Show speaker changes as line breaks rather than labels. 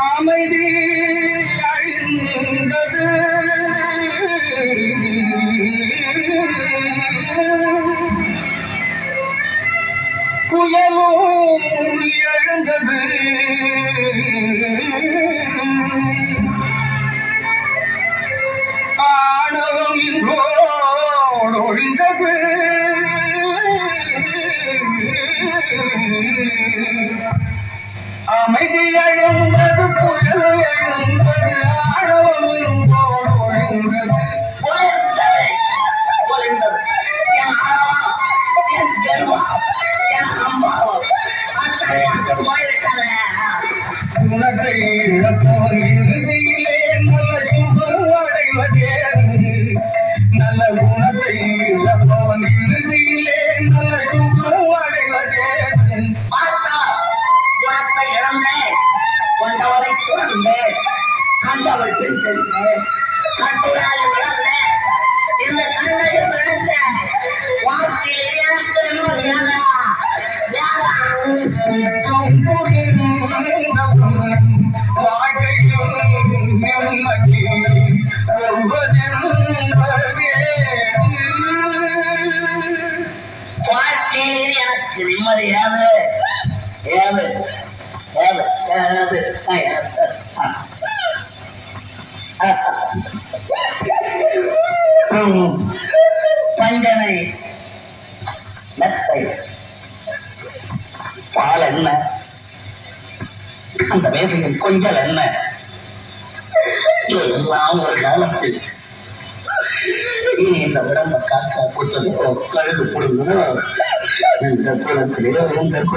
அமைதி அழிந்தது புயலும் எழுந்தது ஆணவம் ஒழிந்தது அமைதி எழுந்தது புயல் எழுந்தது ஆணவம் ஒழிந்தது குணத்தை இழப்போம் இறுதியிலே நல்ல சுகம் அடைவதே நல்ல குணத்தை இழப்போம் இறுதியிலே நல்ல சுகம் அடைவதே
குணத்தை இழந்தேன் கொண்டவரை துறந்தேன் கண்டவள் பின் சென்றேன் கட்டுராய் விளந்தேன் இந்த கண்டையும் விளந்தேன் வாழ்க்கையில் எனக்கு நிம்மதியாக வாழ்க்கையில் எனக்கு நிம்மதியாக ஏது ஏது ஏது பஞ்சனை மெத்தை பால் என்ன அந்த வேசையின் கொஞ்சல் என்ன எல்லாம் ஒரு காலத்தில் இனி இந்த உடம்ப காக்கா குத்ததோ கழுது புடுங்கோ இந்த குளத்திலே இந்த